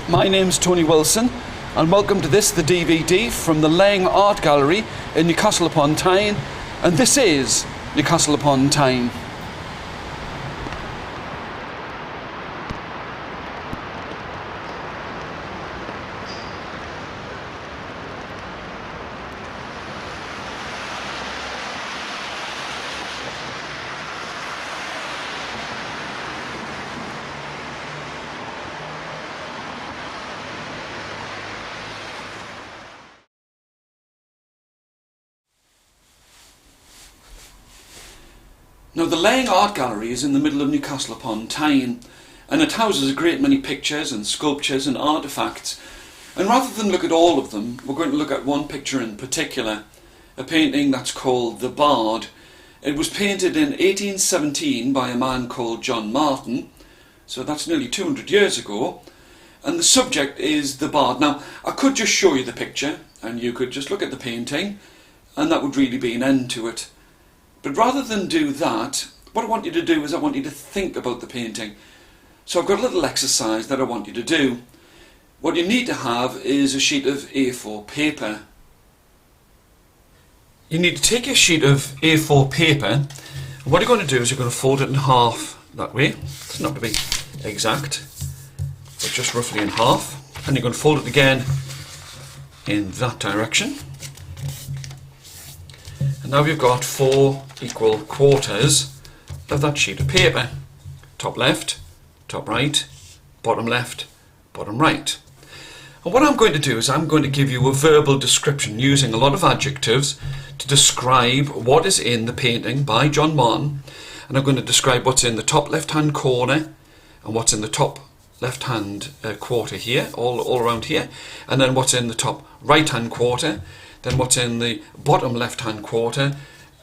My name's Tony Wilson, and welcome to this, the DVD from the Laing Art Gallery in Newcastle upon Tyne, and this is Newcastle upon Tyne. Now, the Laing Art Gallery is in the middle of Newcastle upon Tyne, and it houses a great many pictures and sculptures and artefacts. And rather than look at all of them, we're going to look at one picture in particular, a painting that's called The Bard. It was painted in 1817 by a man called John Martin, so that's nearly 200 years ago, and the subject is the Bard. Now, I could just show you the picture, and you could just look at the painting, and that would really be an end to it. But rather than do that, what I want you to do is I want you to think about the painting. So I've got a little exercise that I want you to do. What you need to have is a sheet of A4 paper. You need to take your sheet of A4 paper, and what you're going to do is you're going to fold it in half that way. It's not to be exact, but just roughly in half. And you're going to fold it again in that direction. And now you've got 4 equal quarters of that sheet of paper. Top left, top right, bottom left, bottom right. And what I'm going to do is I'm going to give you a verbal description using a lot of adjectives to describe what is in the painting by John Martin. And I'm going to describe what's in the top left hand corner and what's in the top left hand quarter here, all around here, and then what's in the top right hand quarter, then what's in the bottom left hand quarter,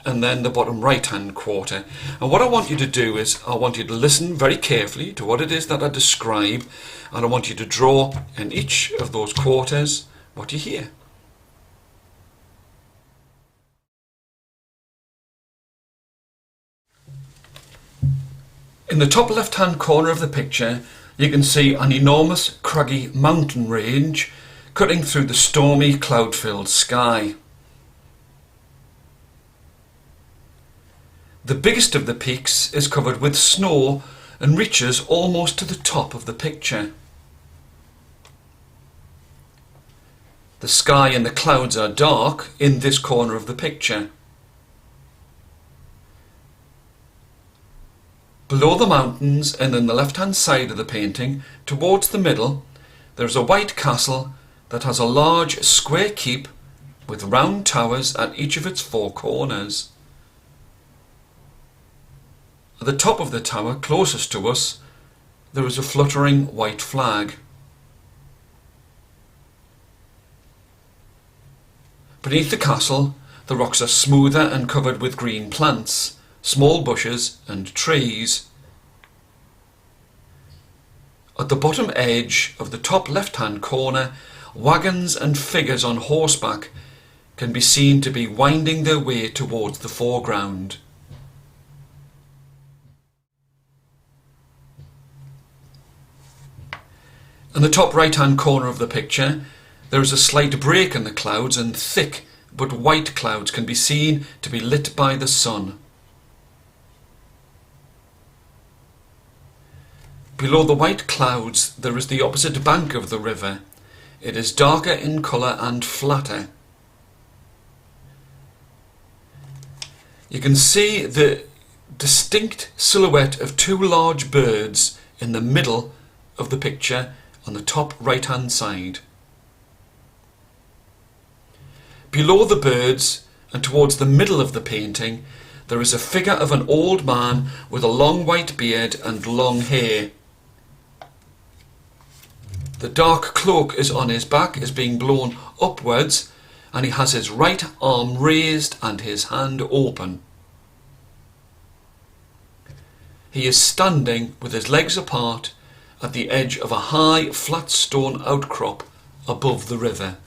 and then the bottom right hand quarter. And what I want you to do is I want you to listen very carefully to what it is that I describe, and I want you to draw in each of those quarters what you hear. In the top left hand corner of the picture you can see an enormous craggy mountain range cutting through the stormy cloud-filled sky. The biggest of the peaks is covered with snow and reaches almost to the top of the picture. The sky and the clouds are dark in this corner of the picture. Below the mountains and on the left-hand side of the painting, towards the middle, there is a white castle that has a large square keep with round towers at each of its 4 corners. At the top of the tower, closest to us, there is a fluttering white flag. Beneath the castle, the rocks are smoother and covered with green plants, small bushes and trees. At the bottom edge of the top left-hand corner, wagons and figures on horseback can be seen to be winding their way towards the foreground. In the top right-hand corner of the picture, there is a slight break in the clouds, and thick but white clouds can be seen to be lit by the sun. Below the white clouds there is the opposite bank of the river. It is darker in colour and flatter. You can see the distinct silhouette of 2 large birds in the middle of the picture on the top right hand side. Below the birds and towards the middle of the painting there is a figure of an old man with a long white beard and long hair. The dark cloak is on his back, is being blown upwards, and he has his right arm raised and his hand open. He is standing with his legs apart at the edge of a high flat stone outcrop above the river.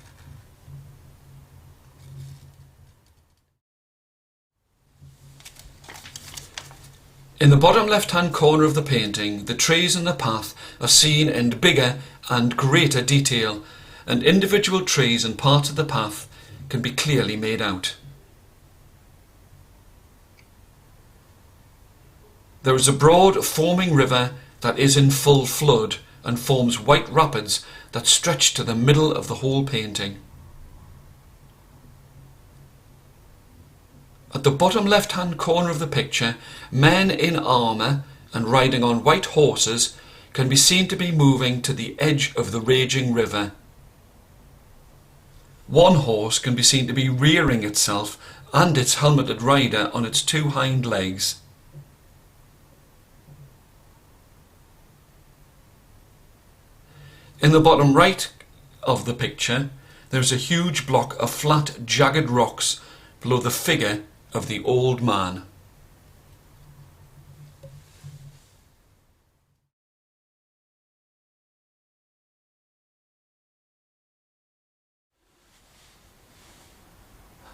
In the bottom left-hand corner of the painting, the trees in the path are seen in bigger and greater detail, and individual trees and parts of the path can be clearly made out. There is a broad foaming river that is in full flood and forms white rapids that stretch to the middle of the whole painting. At the bottom left-hand corner of the picture, men in armour and riding on white horses can be seen to be moving to the edge of the raging river. One horse can be seen to be rearing itself and its helmeted rider on its two hind legs. In the bottom right of the picture, there is a huge block of flat, jagged rocks below the figure of the old man.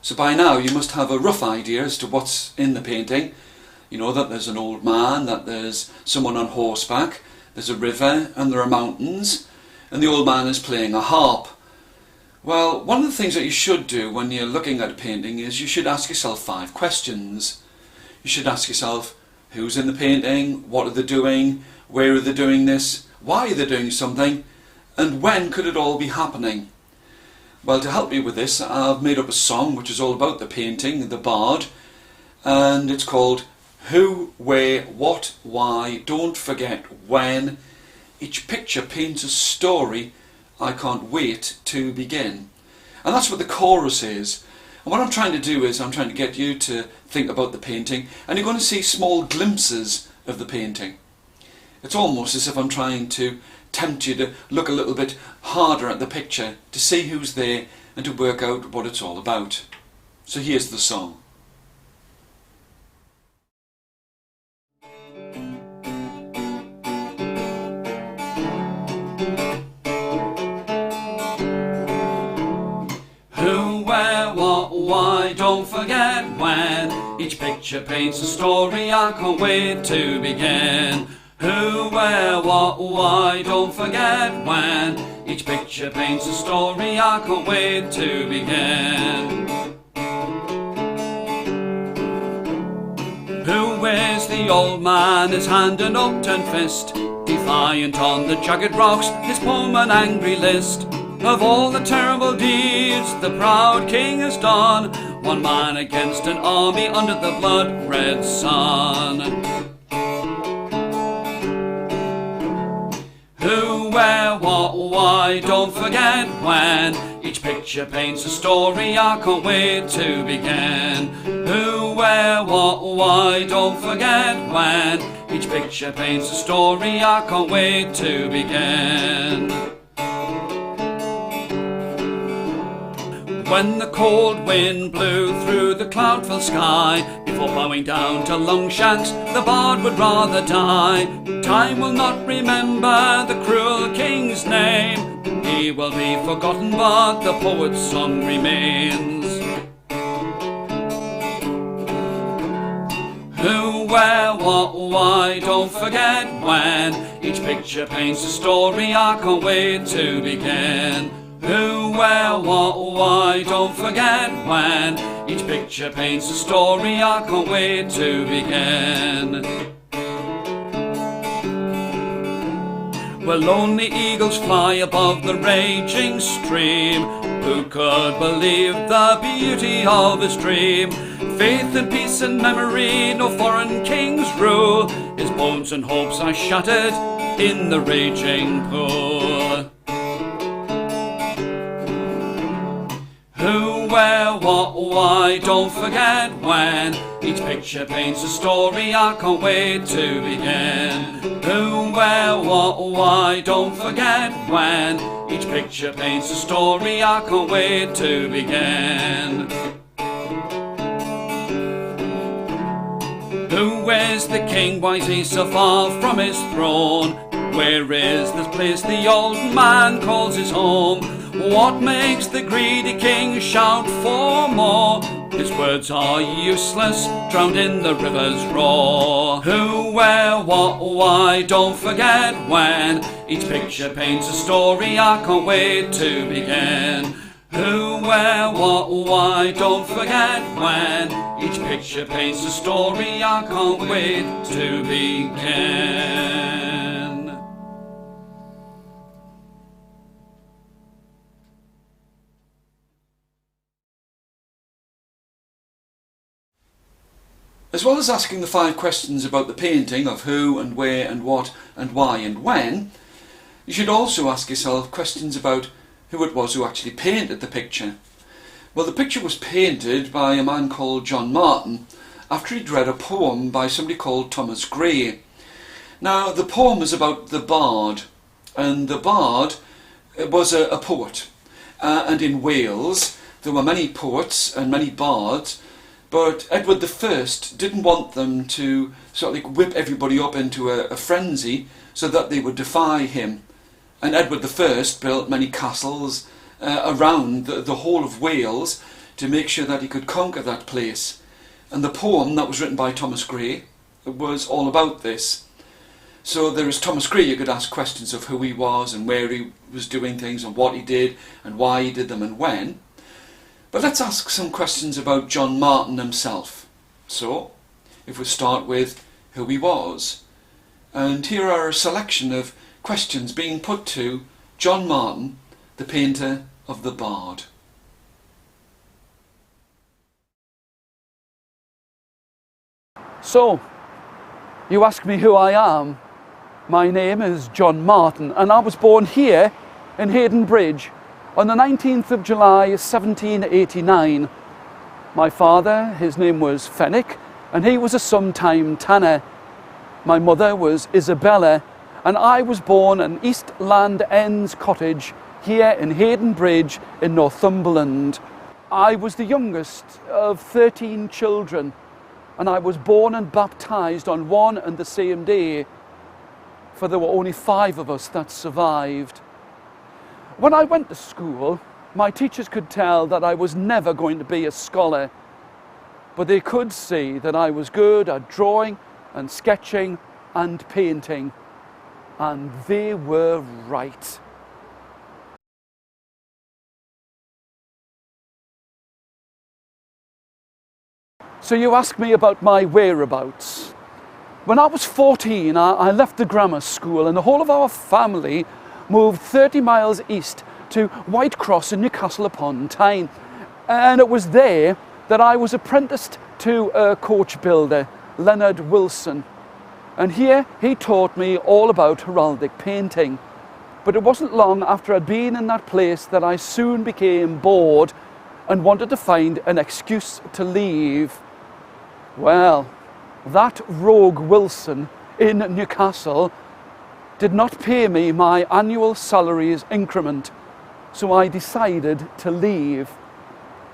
So by now you must have a rough idea as to what's in the painting. You know that there's an old man, that there's someone on horseback, there's a river and there are mountains, and the old man is playing a harp. Well, one of the things that you should do when you're looking at a painting is you should ask yourself 5 questions. You should ask yourself, who's in the painting, what are they doing, where are they doing this, why are they doing something, and when could it all be happening? Well, to help me with this, I've made up a song which is all about the painting, the bard, and it's called Who, Where, What, Why, Don't Forget When. Each picture paints a story, I can't wait to begin. And that's what the chorus is. And what I'm trying to do is I'm trying to get you to think about the painting, and you're going to see small glimpses of the painting. It's almost as if I'm trying to tempt you to look a little bit harder at the picture, to see who's there and to work out what it's all about. So here's the song. Why, don't forget when. Each picture paints a story, I can't wait to begin. Who, where, what, why, don't forget when. Each picture paints a story, I can't wait to begin. Who is the old man, his hand an upturned fist, defiant on the jagged rocks, his poem an angry list of all the terrible deeds the proud king has done, one man against an army under the blood-red sun. Who, where, what, why, don't forget when. Each picture paints a story, I can't wait to begin. Who, where, what, why, don't forget when. Each picture paints a story, I can't wait to begin. When the cold wind blew through the cloud-filled sky, before bowing down to Longshanks, the bard would rather die. Time will not remember the cruel king's name. He will be forgotten, but the poet's song remains. Who, where, what, why, don't forget when. Each picture paints a story, I can't wait to begin. Who, where, what, why, don't forget when. Each picture paints a story, I can't wait to begin. Where lonely eagles fly above the raging stream, who could believe the beauty of his dream? Faith and peace and memory, no foreign kings rule. His bones and hopes are shattered in the raging pool. Who, where, what, why, don't forget when. Each picture paints a story, I can't wait to begin. Who, where, what, why, don't forget when. Each picture paints a story, I can't wait to begin. Who is the king, why is he so far from his throne? Where is this place the old man calls his home? What makes the greedy king shout for more? His words are useless, drowned in the river's roar. Who, where, what, why, don't forget when. Each picture paints a story, I can't wait to begin. Who, where, what, why, don't forget when. Each picture paints a story, I can't wait to begin. As well as asking the 5 questions about the painting of who and where and what and why and when, you should also ask yourself questions about who it was who actually painted the picture. Well, the picture was painted by a man called John Martin after he'd read a poem by somebody called Thomas Gray. Now, the poem is about the bard, and the bard was a poet. And in Wales, there were many poets and many bards, but Edward I didn't want them to sort of like whip everybody up into a frenzy so that they would defy him. And Edward I built many castles around the whole of Wales to make sure that he could conquer that place. And the poem that was written by Thomas Gray was all about this. So there is Thomas Gray. You could ask questions of who he was and where he was doing things and what he did and why he did them and when. But let's ask some questions about John Martin himself. So, if we start with who he was. And here are a selection of questions being put to John Martin, the painter of the Bard. So, you ask me who I am. My name is John Martin, and I was born here in Haydon Bridge on the 19th of July 1789. My father, his name was Fenwick, and he was a sometime tanner. My mother was Isabella, and I was born in East Land End's cottage here in Haydon Bridge in Northumberland. I was the youngest of 13 children, and I was born and baptised on one and the same day, for there were only 5 of us that survived. When I went to school, my teachers could tell that I was never going to be a scholar, but they could see that I was good at drawing and sketching and painting, and they were right. So you ask me about my whereabouts. When I was 14, I left the grammar school, and the whole of our family moved 30 miles east to Whitecross in Newcastle upon Tyne. And it was there that I was apprenticed to a coach builder, Leonard Wilson. And here he taught me all about heraldic painting. But it wasn't long after I'd been in that place that I soon became bored and wanted to find an excuse to leave. Well, that rogue Wilson in Newcastle did not pay me my annual salary's increment, so I decided to leave.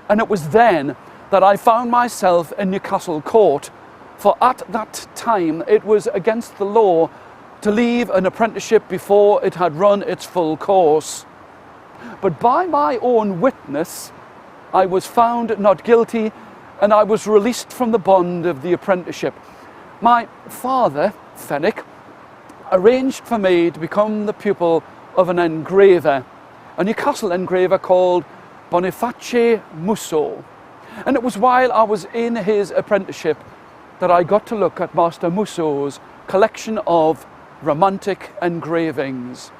And it was then that I found myself in Newcastle court, for at that time it was against the law to leave an apprenticeship before it had run its full course. But by my own witness, I was found not guilty, and I was released from the bond of the apprenticeship. My father, Fenwick, arranged for me to become the pupil of an engraver, a Newcastle engraver called Boniface Musso. And it was while I was in his apprenticeship that I got to look at Master Musso's collection of romantic engravings.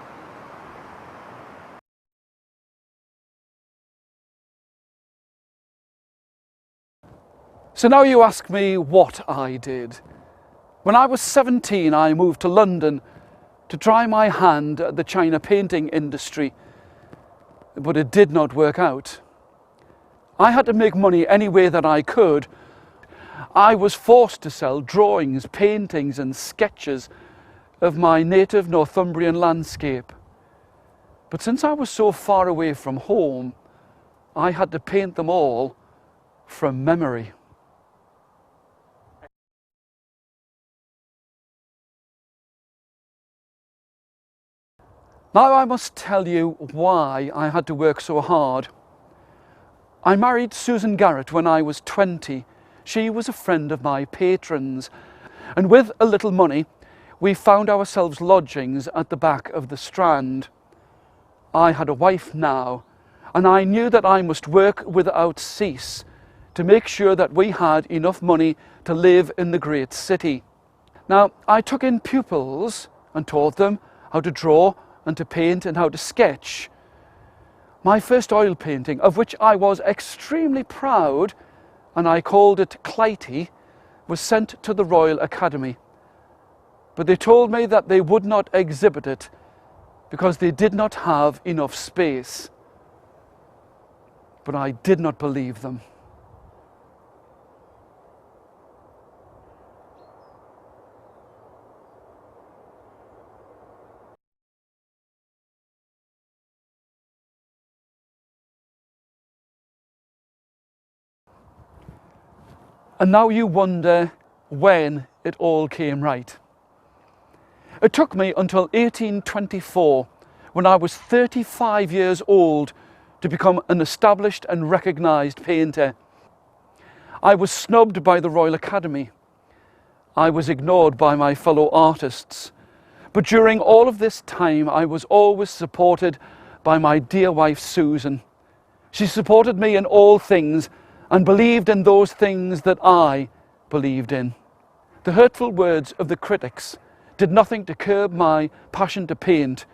So now you ask me what I did. When I was 17, I moved to London to try my hand at the China painting industry, but it did not work out. I had to make money any way that I could. I was forced to sell drawings, paintings and sketches of my native Northumbrian landscape. But since I was so far away from home, I had to paint them all from memory. Now I must tell you why I had to work so hard. I married Susan Garrett when I was 20. She was a friend of my patron's, and with a little money, we found ourselves lodgings at the back of the Strand. I had a wife now, and I knew that I must work without cease to make sure that we had enough money to live in the great city. Now, I took in pupils and taught them how to draw and to paint and how to sketch. My first oil painting, of which I was extremely proud, and I called it Clytie, was sent to the Royal Academy. But they told me that they would not exhibit it because they did not have enough space. But I did not believe them. And now you wonder when it all came right. It took me until 1824, when I was 35 years old, to become an established and recognised painter. I was snubbed by the Royal Academy. I was ignored by my fellow artists. But during all of this time, I was always supported by my dear wife, Susan. She supported me in all things and believed in those things that I believed in. The hurtful words of the critics did nothing to curb my passion to paint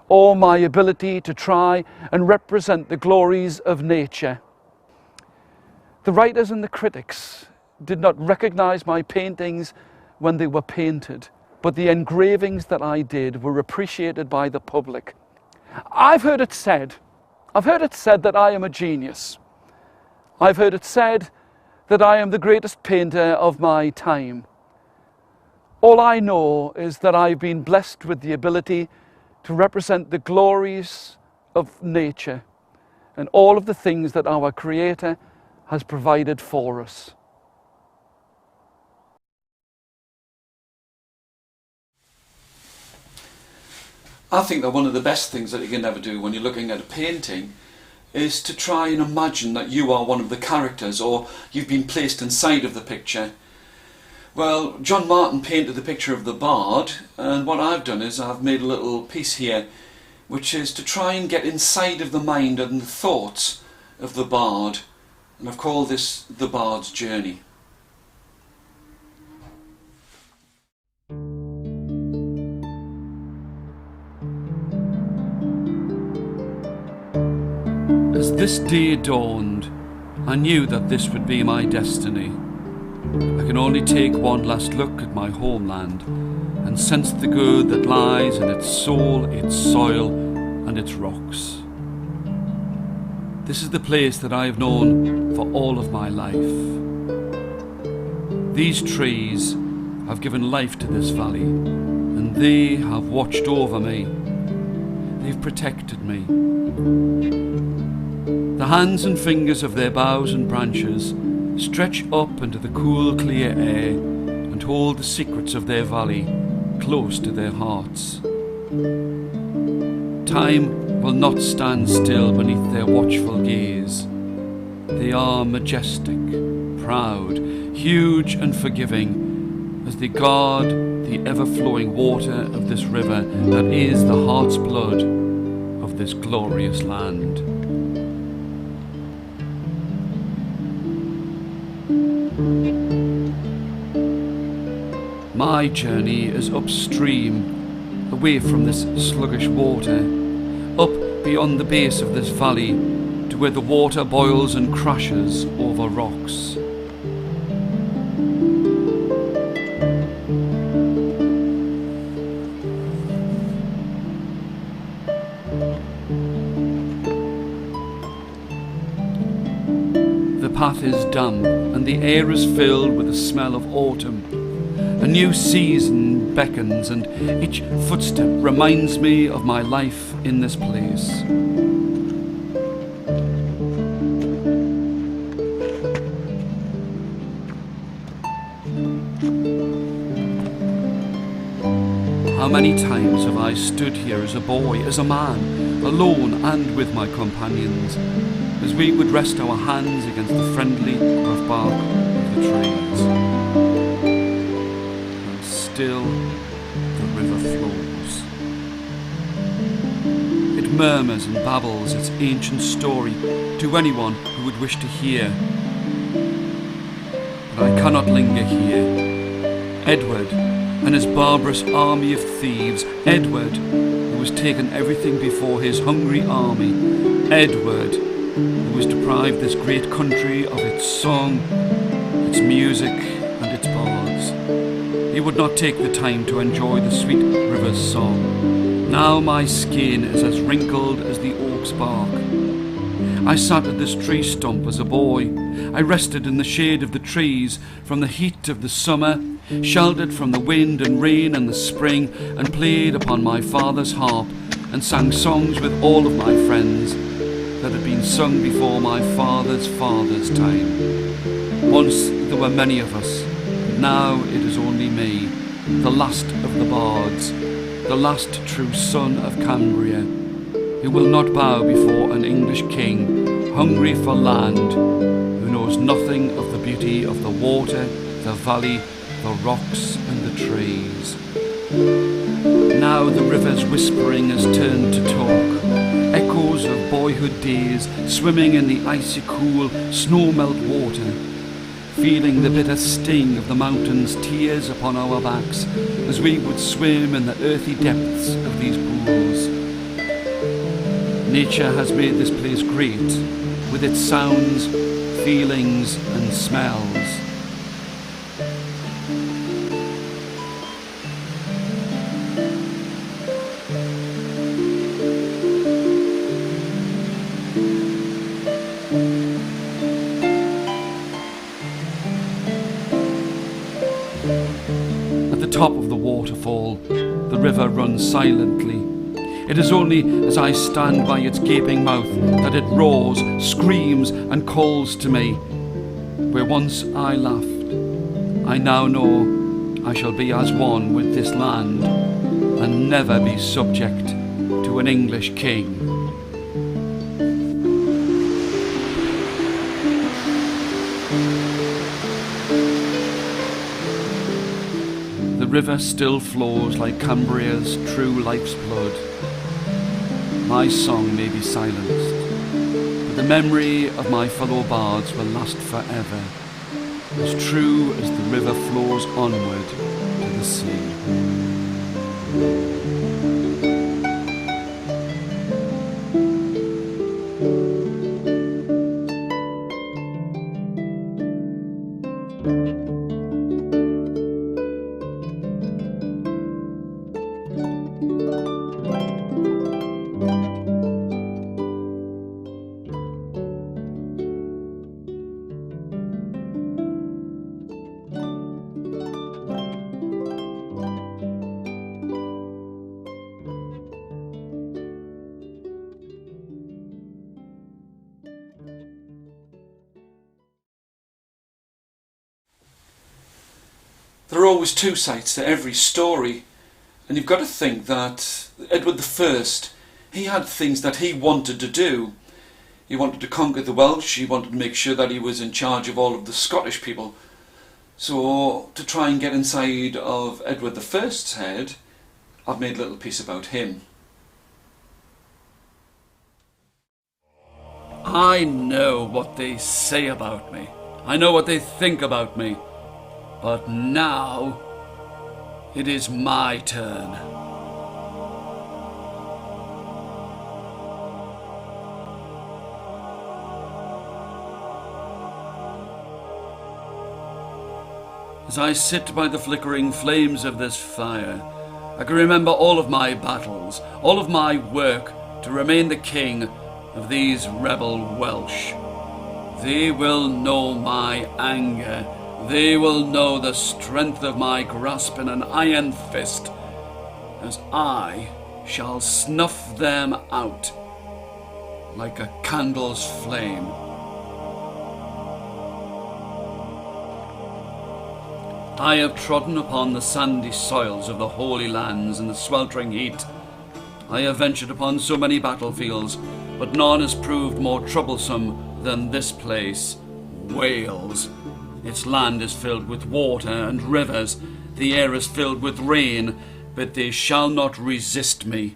or my ability to try and represent the glories of nature. The writers and the critics did not recognize my paintings when they were painted, but the engravings that I did were appreciated by the public. I've heard it said that I am a genius. I've heard it said that I am the greatest painter of my time. All I know is that I've been blessed with the ability to represent the glories of nature and all of the things that our Creator has provided for us. I think that one of the best things that you can ever do when you're looking at a painting is to try and imagine that you are one of the characters, or you've been placed inside of the picture. Well, John Martin painted the picture of the bard, and what I've done is I've made a little piece here which is to try and get inside of the mind and the thoughts of the bard, and I've called this The Bard's Journey. As this day dawned, I knew that this would be my destiny. I can only take one last look at my homeland and sense the good that lies in its soul, its soil, and its rocks. This is the place that I have known for all of my life. These trees have given life to this valley, and they have watched over me. They've protected me. The hands and fingers of their boughs and branches stretch up into the cool, clear air and hold the secrets of their valley close to their hearts. Time will not stand still beneath their watchful gaze. They are majestic, proud, huge and forgiving as they guard the ever-flowing water of this river that is the heart's blood of this glorious land. My journey is upstream, away from this sluggish water, up beyond the base of this valley to where the water boils and crashes over rocks. The path is damp and the air is filled with the smell of autumn. A new season beckons, and each footstep reminds me of my life in this place. How many times have I stood here as a boy, as a man, alone and with my companions, as we would rest our hands against the friendly rough bark of the trees. And still the river flows. It murmurs and babbles its ancient story to anyone who would wish to hear. But I cannot linger here. Edward and his barbarous army of thieves, Edward, who has taken everything before his hungry army, Edward, who has deprived this great country of its song, its music, and its bards. He would not take the time to enjoy the sweet river's song. Now my skin is as wrinkled as the oak's bark. I sat at this tree stump as a boy. I rested in the shade of the trees from the heat of the summer, sheltered from the wind and rain and the spring, and played upon my father's harp and sang songs with all of my friends that had been sung before my father's time. Once there were many of us, now it is only me, the last of the bards, the last true son of Cambria, who will not bow before an English king, hungry for land, who knows nothing of the beauty of the water, the valley, the rocks and the trees. Now the river's whispering has turned to talk, echoes of boyhood days swimming in the icy cool snow-melt water, feeling the bitter sting of the mountain's tears upon our backs as we would swim in the earthy depths of these pools. Nature has made this place great with its sounds, feelings and smells. At the top of the waterfall, the river runs silently. It is only as I stand by its gaping mouth that it roars, screams, and calls to me. Where once I laughed, I now know I shall be as one with this land, and never be subject to an English king. The river still flows like Cambria's true life's blood. My song may be silenced, but the memory of my fellow bards will last forever, as true as the river flows onward to the sea. There are always two sides to every story, and you've got to think that Edward I, he had things that he wanted to do. He wanted to conquer the Welsh, he wanted to make sure that he was in charge of all of the Scottish people. So to try and get inside of Edward I's head, I've made a little piece about him. I know what they say about me. I know what they think about me. But now, it is my turn. As I sit by the flickering flames of this fire, I can remember all of my battles, all of my work to remain the king of these rebel Welsh. They will know my anger. They will know the strength of my grasp in an iron fist, as I shall snuff them out like a candle's flame. I have trodden upon the sandy soils of the Holy Lands in the sweltering heat. I have ventured upon so many battlefields, but none has proved more troublesome than this place, Wales. Its land is filled with water and rivers, the air is filled with rain, but they shall not resist me.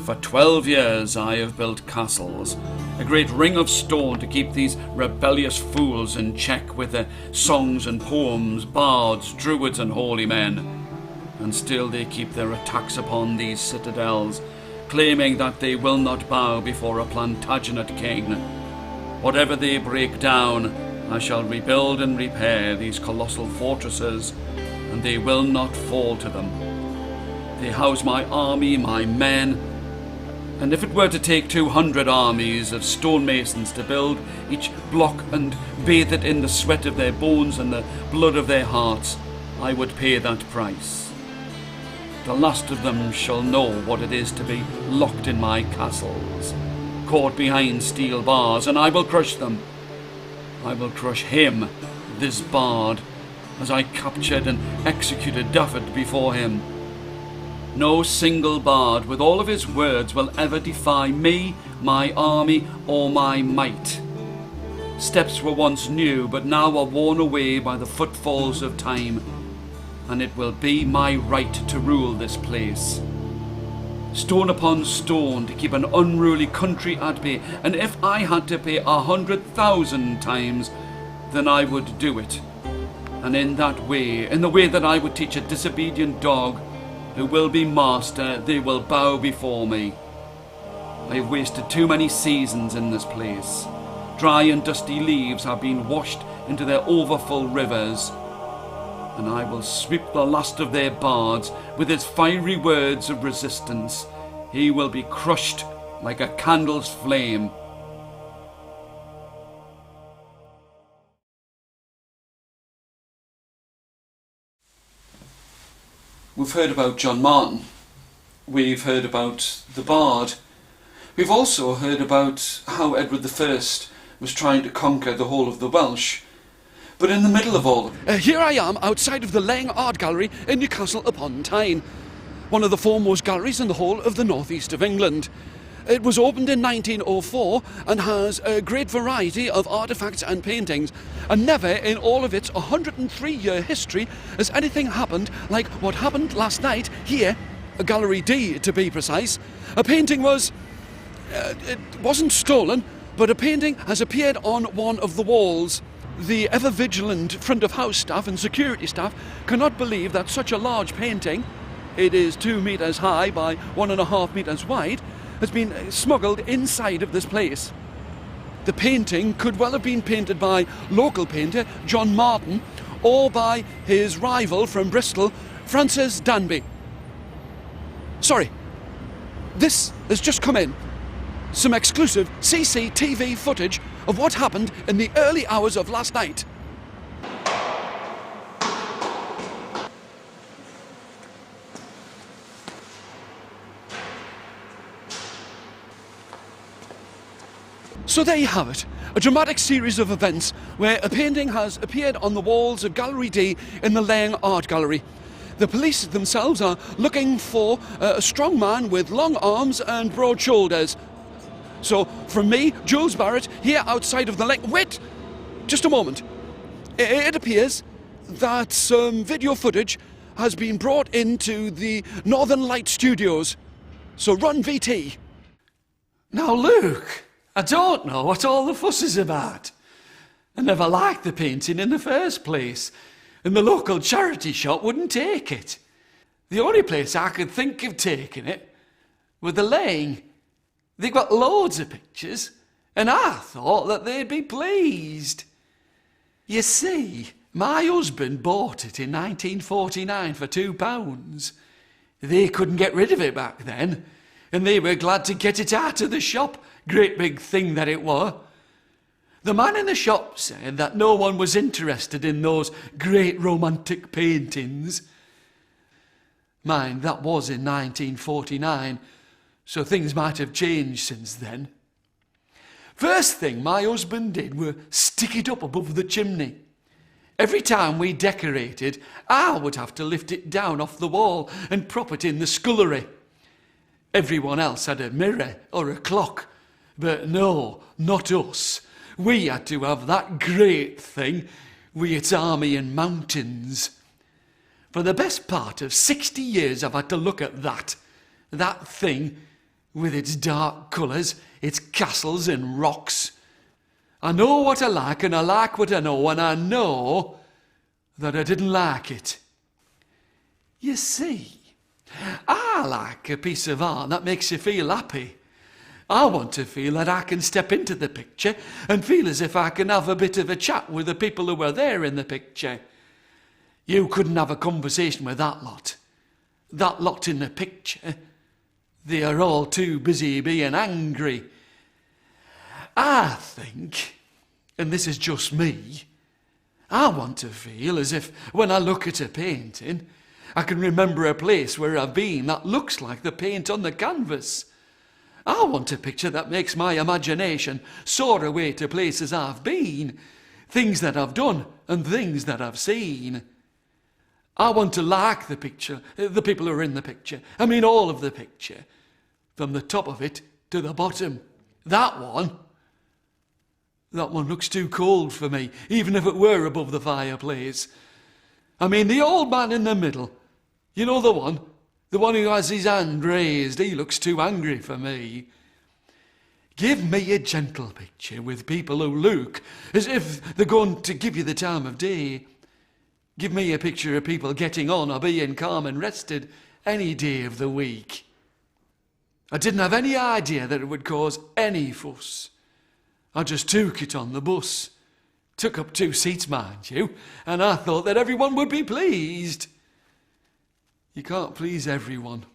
For 12 years I have built castles, a great ring of stone to keep these rebellious fools in check with their songs and poems, bards, druids and holy men. And still they keep their attacks upon these citadels, claiming that they will not bow before a Plantagenet king. Whatever they break down, I shall rebuild and repair these colossal fortresses, and they will not fall to them. They house my army, my men, and if it were to take 200 armies of stonemasons to build each block and bathe it in the sweat of their bones and the blood of their hearts, I would pay that price. The last of them shall know what it is to be locked in my castles, caught behind steel bars, and I will crush them. I will crush him, this bard, as I captured and executed Daffod before him. No single bard with all of his words will ever defy me, my army, or my might. Steps were once new, but now are worn away by the footfalls of time, and it will be my right to rule this place. Stone upon stone to keep an unruly country at bay, and if I had to pay 100,000 times, then I would do it. And in that way, in the way that I would teach a disobedient dog, who will be master, they will bow before me. I have wasted too many seasons in this place. Dry and dusty leaves have been washed into their overfull rivers, and I will sweep the last of their bards with his fiery words of resistance. He will be crushed like a candle's flame. We've heard about John Martin. We've heard about the Bard. We've also heard about how Edward I was trying to conquer the whole of the Welsh. But in the middle of all of it, Here I am outside of the Laing Art Gallery in Newcastle upon Tyne, one of the foremost galleries in the whole of the northeast of England. It was opened in 1904 and has a great variety of artefacts and paintings, and never in all of its 103-year history has anything happened like what happened last night here, Gallery D to be precise. A painting was... it wasn't stolen, but a painting has appeared on one of the walls. The ever-vigilant front-of-house staff and security staff cannot believe that such a large painting, it is 2 metres high by 1.5 metres wide, has been smuggled inside of this place. The painting could well have been painted by local painter John Martin or by his rival from Bristol, Francis Danby. Sorry, this has just come in. Some exclusive CCTV footage of what happened in the early hours of last night. So there you have it, a dramatic series of events where a painting has appeared on the walls of Gallery D in the Laing Art Gallery. The police themselves are looking for a strong man with long arms and broad shoulders. So, from me, Jules Barrett, here outside of the Laing... Wait! Just a moment. It appears that some video footage has been brought into the Northern Light Studios. So run VT. Now, Luke, I don't know what all the fuss is about. I never liked the painting in the first place, and the local charity shop wouldn't take it. The only place I could think of taking it was the Laing. They've got loads of pictures, and I thought that they'd be pleased. You see, my husband bought it in 1949 for £2. They couldn't get rid of it back then, and they were glad to get it out of the shop. Great big thing that it was. The man in the shop said that no one was interested in those great romantic paintings. Mind, that was in 1949, so things might have changed since then. First thing my husband did were stick it up above the chimney. Every time we decorated, I would have to lift it down off the wall and prop it in the scullery. Everyone else had a mirror or a clock, but no, not us. We had to have that great thing with its army and mountains. For the best part of 60 years I've had to look at that thing with its dark colours, its castles and rocks. I know what I like and I like what I know, and I know that I didn't like it. You see, I like a piece of art that makes you feel happy. I want to feel that I can step into the picture and feel as if I can have a bit of a chat with the people who were there in the picture. You couldn't have a conversation with that lot. That lot in the picture. They are all too busy being angry. I think, and this is just me, I want to feel as if when I look at a painting, I can remember a place where I've been that looks like the paint on the canvas. I want a picture that makes my imagination soar away to places I've been, things that I've done and things that I've seen. I want to like the picture, the people who are in the picture. I mean all of the picture, from the top of it to the bottom. That one looks too cold for me, even if it were above the fireplace. I mean the old man in the middle, you know the one who has his hand raised, he looks too angry for me. Give me a gentle picture with people who look as if they're going to give you the time of day. Give me a picture of people getting on or being calm and rested any day of the week. I didn't have any idea that it would cause any fuss. I just took it on the bus. Took up 2 seats, mind you, and I thought that everyone would be pleased. You can't please everyone.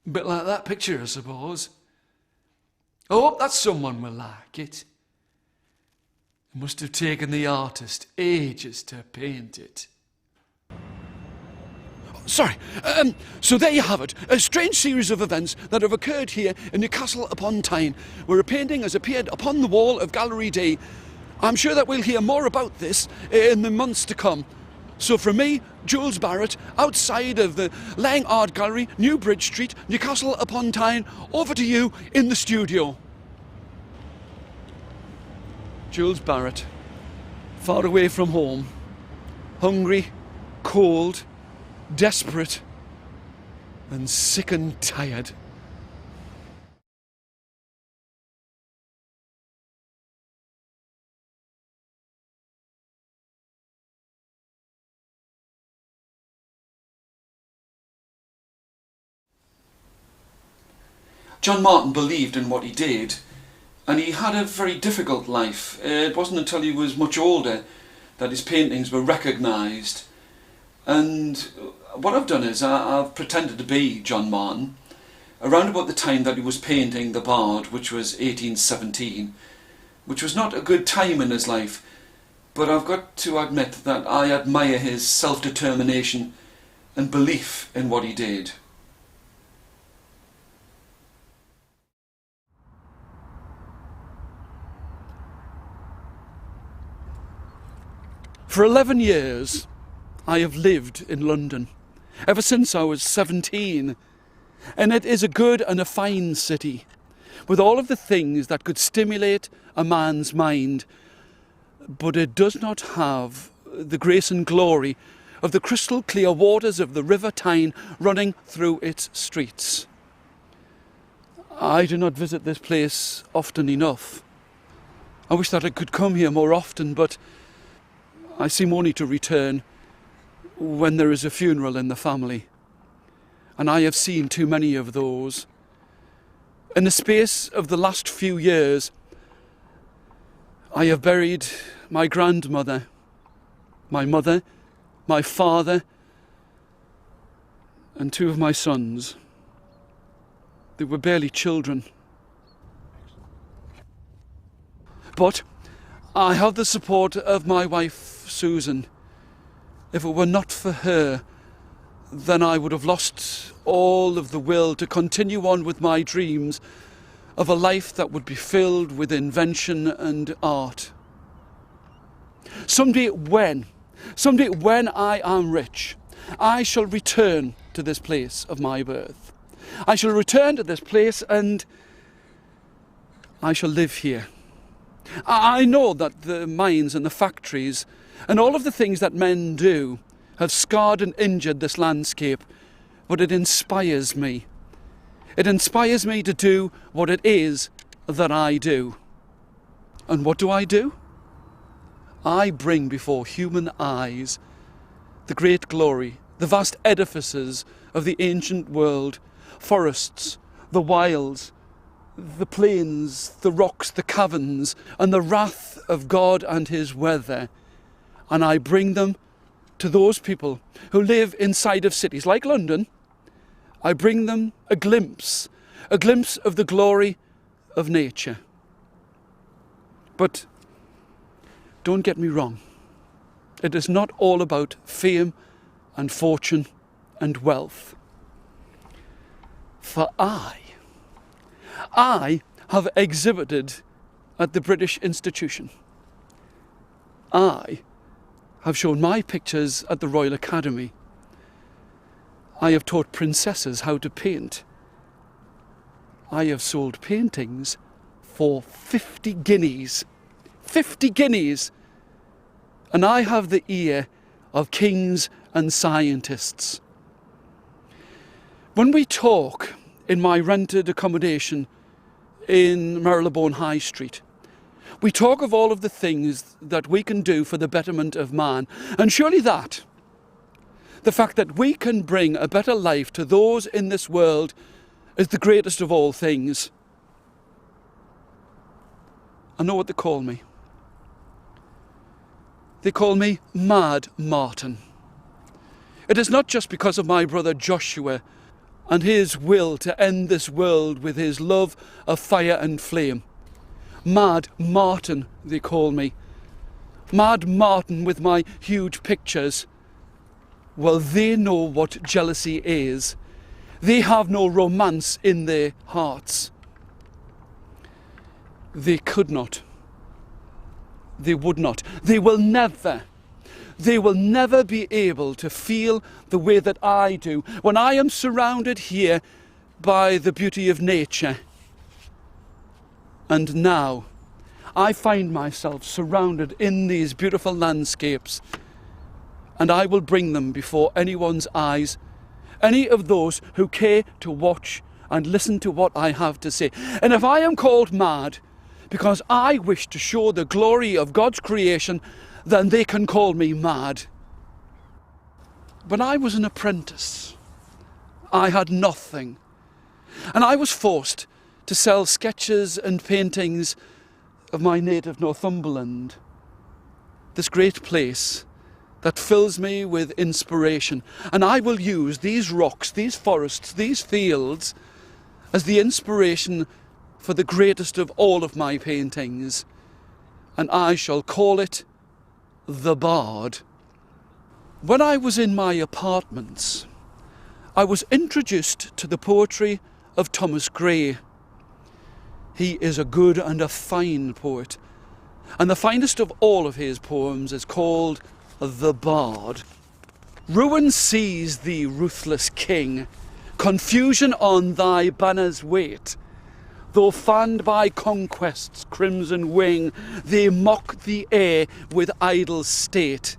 A bit like that picture, I suppose. I hope that someone will like it. It must have taken the artist ages to paint it. Sorry. So there you have it. A strange series of events that have occurred here in Newcastle upon Tyne, where a painting has appeared upon the wall of Gallery Day. I'm sure that we'll hear more about this in the months to come. So from me, Jules Barrett, outside of the Laing Art Gallery, New Bridge Street, Newcastle upon Tyne, over to you in the studio. Jules Barrett, far away from home, hungry, cold, desperate, and sick and tired. John Martin believed in what he did, and he had a very difficult life. It wasn't until he was much older that his paintings were recognised. And what I've done is I've pretended to be John Martin around about the time that he was painting The Bard, which was 1817, which was not a good time in his life, but I've got to admit that I admire his self-determination and belief in what he did. For 11 years, I have lived in London, ever since I was 17. And it is a good and a fine city, with all of the things that could stimulate a man's mind. But it does not have the grace and glory of the crystal clear waters of the River Tyne running through its streets. I do not visit this place often enough. I wish that I could come here more often, but I seem only to return when there is a funeral in the family, and I have seen too many of those. In the space of the last few years, I have buried my grandmother, my mother, my father, and 2 of my sons. They were barely children. But I have the support of my wife, Susan. If it were not for her, then I would have lost all of the will to continue on with my dreams of a life that would be filled with invention and art. Someday when I am rich, I shall return to this place of my birth. I shall return to this place and I shall live here. I know that the mines and the factories and all of the things that men do have scarred and injured this landscape, but it inspires me. It inspires me to do what it is that I do. And what do? I bring before human eyes the great glory, the vast edifices of the ancient world, forests, the wilds, the plains, the rocks, the caverns, and the wrath of God and his weather. And I bring them to those people who live inside of cities like London. I bring them a glimpse of the glory of nature. But don't get me wrong. It is not all about fame and fortune and wealth. For I have exhibited at the British Institution. I have shown my pictures at the Royal Academy. I have taught princesses how to paint. I have sold paintings for 50 guineas. 50 guineas! And I have the ear of kings and scientists. When we talk in my rented accommodation in Marylebone High Street, we talk of all of the things that we can do for the betterment of man. And surely that, the fact that we can bring a better life to those in this world, is the greatest of all things. I know what they call me. They call me Mad Martin. It is not just because of my brother Joshua and his will to end this world with his love of fire and flame. Mad Martin, they call me. Mad Martin with my huge pictures. Well, they know what jealousy is. They have no romance in their hearts. They could not. They would not. They will never be able to feel the way that I do when I am surrounded here by the beauty of nature. And now I find myself surrounded in these beautiful landscapes, and I will bring them before anyone's eyes, any of those who care to watch and listen to what I have to say. And if I am called mad because I wish to show the glory of God's creation, then they can call me mad. When I was an apprentice, I had nothing, and I was forced to sell sketches and paintings of my native Northumberland, this great place that fills me with inspiration. And I will use these rocks, these forests, these fields as the inspiration for the greatest of all of my paintings, and I shall call it The Bard. When I was in my apartments, I was introduced to the poetry of Thomas Gray. He is a good and a fine poet, and the finest of all of his poems is called The Bard. Ruin seize thee, ruthless king, confusion on thy banners wait. Though fanned by conquest's crimson wing, they mock the air with idle state.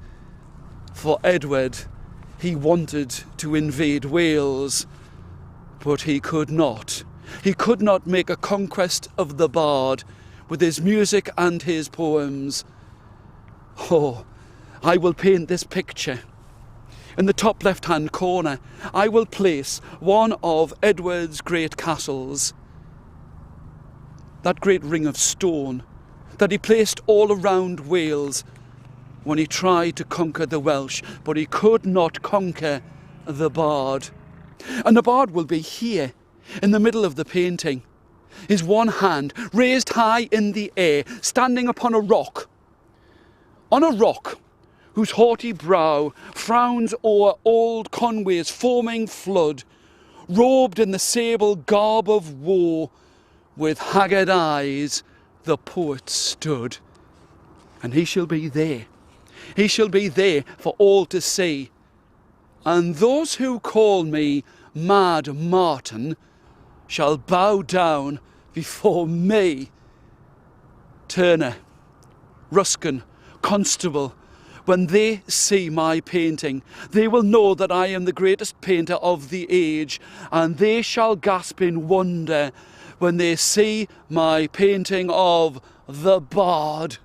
For Edward, he wanted to invade Wales, but he could not. He could not make a conquest of the bard with his music and his poems. Oh, I will paint this picture. In the top left-hand corner, I will place one of Edward's great castles. That great ring of stone that he placed all around Wales when he tried to conquer the Welsh, but he could not conquer the bard. And the bard will be here in the middle of the painting, his one hand raised high in the air, standing upon a rock. On a rock whose haughty brow frowns o'er old Conway's foaming flood, robed in the sable garb of woe, with haggard eyes the poet stood. And he shall be there. He shall be there for all to see. And those who call me mad Martin shall bow down before me. Turner, Ruskin, Constable, when they see my painting, they will know that I am the greatest painter of the age, and they shall gasp in wonder when they see my painting of the Bard.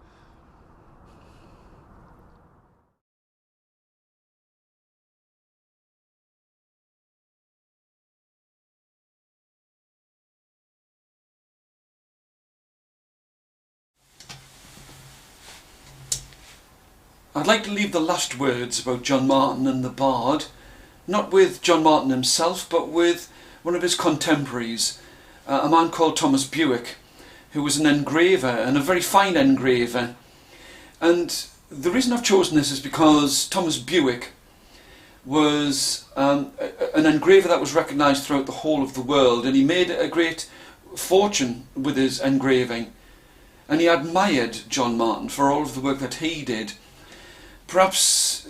I'd like to leave the last words about John Martin and the Bard, not with John Martin himself, but with one of his contemporaries, a man called Thomas Bewick, who was an engraver, and a very fine engraver. And the reason I've chosen this is because Thomas Bewick was an engraver that was recognised throughout the whole of the world, and he made a great fortune with his engraving. And he admired John Martin for all of the work that he did. Perhaps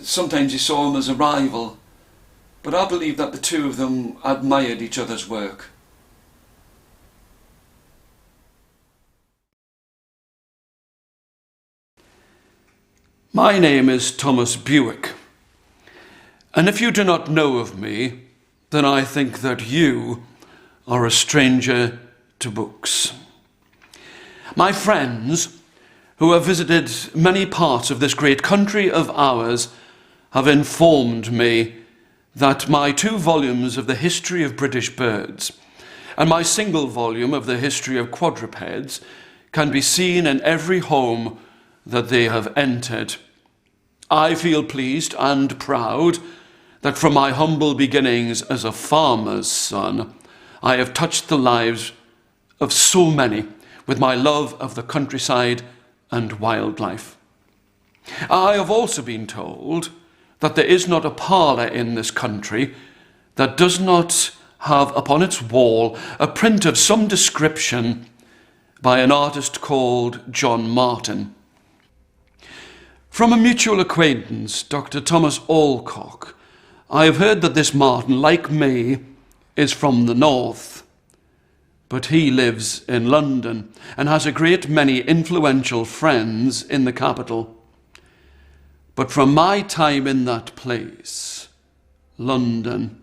sometimes he saw him as a rival, but I believe that the two of them admired each other's work. My name is Thomas Bewick, and if you do not know of me, then I think that you are a stranger to books. My friends, who have visited many parts of this great country of ours, have informed me that my 2 volumes of the history of British birds and my single volume of the history of quadrupeds can be seen in every home that they have entered. I feel pleased and proud that from my humble beginnings as a farmer's son, I have touched the lives of so many with my love of the countryside and wildlife. I have also been told that there is not a parlour in this country that does not have upon its wall a print of some description by an artist called John Martin. From a mutual acquaintance, Dr. Thomas Alcock, I have heard that this Martin, like me, is from the north. But he lives in London and has a great many influential friends in the capital. But from my time in that place, London,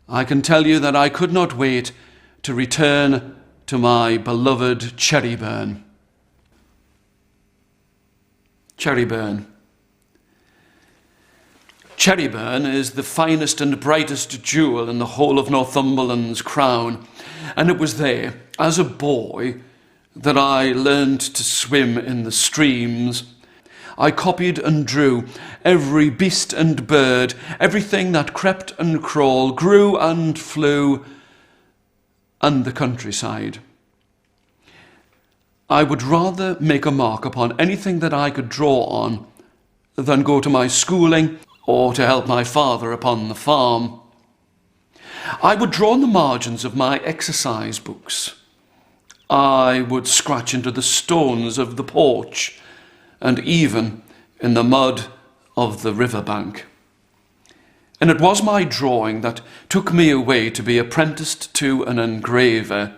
I can tell you that I could not wait to return to my beloved Cherryburn. Cherryburn. Cherryburn is the finest and brightest jewel in the whole of Northumberland's crown, and it was there, as a boy, that I learned to swim in the streams. I copied and drew every beast and bird, everything that crept and crawled, grew and flew, and the countryside. I would rather make a mark upon anything that I could draw on than go to my schooling or to help my father upon the farm. I would draw on the margins of my exercise books. I would scratch into the stones of the porch and even in the mud of the riverbank. And it was my drawing that took me away to be apprenticed to an engraver.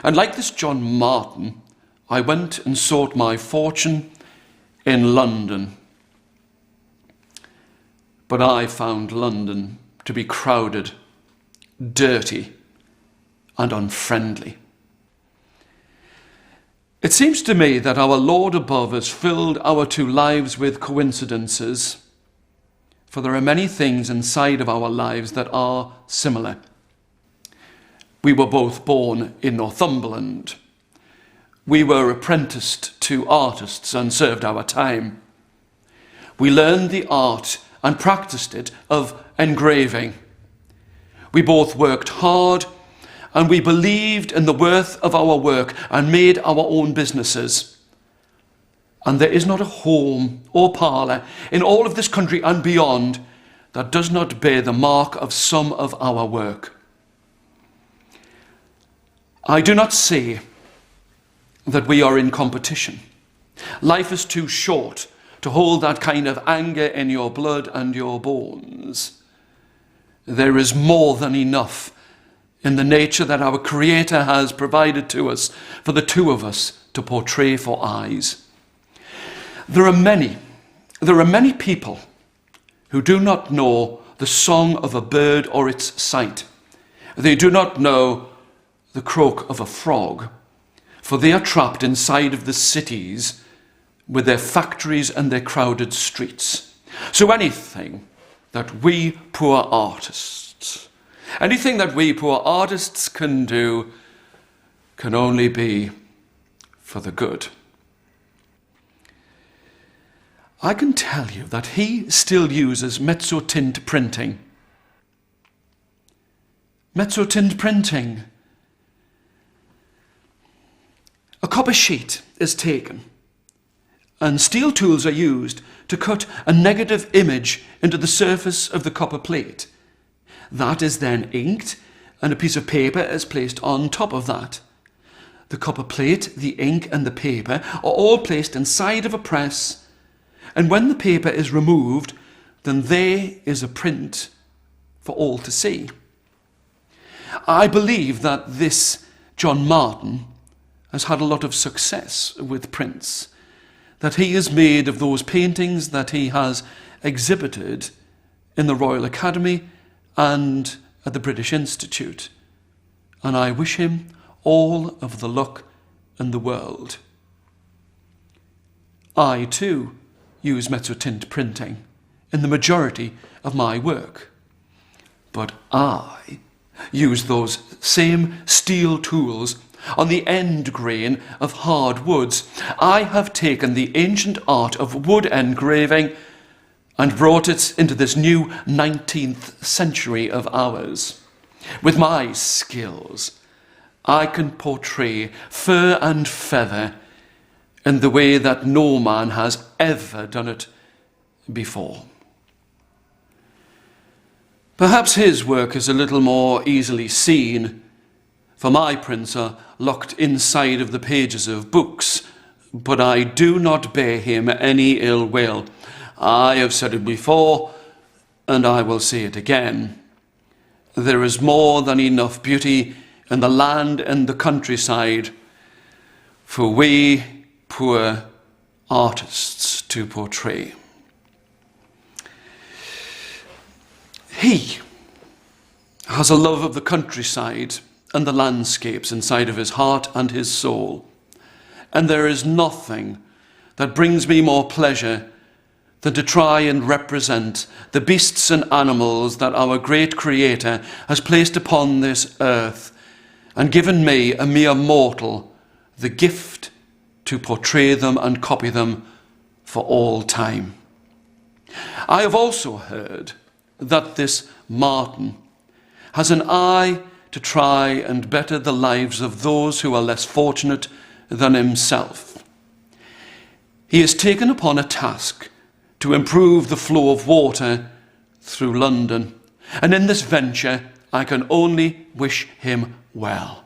And like this John Martin, I went and sought my fortune in London. But I found London to be crowded, dirty, and unfriendly. It seems to me that our Lord above has filled our 2 lives with coincidences, for there are many things inside of our lives that are similar. We were both born in Northumberland. We were apprenticed to artists and served our time. We learned the art and practiced it of engraving. We both worked hard, and we believed in the worth of our work and made our own businesses. And there is not a home or parlour in all of this country and beyond that does not bear the mark of some of our work. I do not say that we are in competition. Life is too short to hold that kind of anger in your blood and your bones. there is more than enough in the nature that our Creator has provided to us for the two of us to portray for eyes. There are many people who do not know the song of a bird or its sight. They do not know the croak of a frog, for they are trapped inside of the cities with their factories and their crowded streets. So anything that we poor artists can do can only be for the good. I can tell you that he still uses mezzotint printing. Mezzotint printing. A copper sheet is taken, and steel tools are used to cut a negative image into the surface of the copper plate. That is then inked, and a piece of paper is placed on top of that. The copper plate, the ink, and the paper are all placed inside of a press, and when the paper is removed, then there is a print for all to see. I believe that this John Martin has had a lot of success with prints, that he has made of those paintings that he has exhibited in the Royal Academy and at the British Institute. And I wish him all of the luck in the world. I too use mezzotint printing in the majority of my work, but I use those same steel tools on the end grain of hard woods. I have taken the ancient art of wood engraving and brought it into this new 19th century of ours. With my skills, I can portray fur and feather in the way that no man has ever done it before. Perhaps his work is a little more easily seen, for my prints are locked inside of the pages of books, but I do not bear him any ill will. I have said it before, and I will say it again. There is more than enough beauty in the land and the countryside for we poor artists to portray. He has a love of the countryside and the landscapes inside of his heart and his soul. And there is nothing that brings me more pleasure than to try and represent the beasts and animals that our great Creator has placed upon this earth and given me, a mere mortal, the gift to portray them and copy them for all time. I have also heard that this Martin has an eye to try and better the lives of those who are less fortunate than himself. He has taken upon a task to improve the flow of water through London, and in this venture I can only wish him well.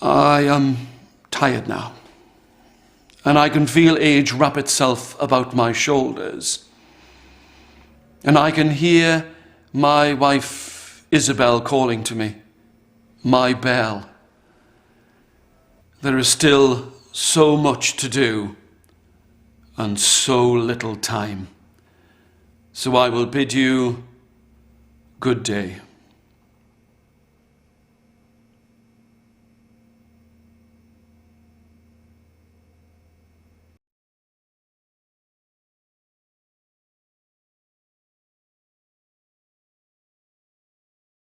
I am tired now, and I can feel age wrap itself about my shoulders, and I can hear my wife Isabel calling to me, my Belle. There is still so much to do and so little time. So I will bid you good day.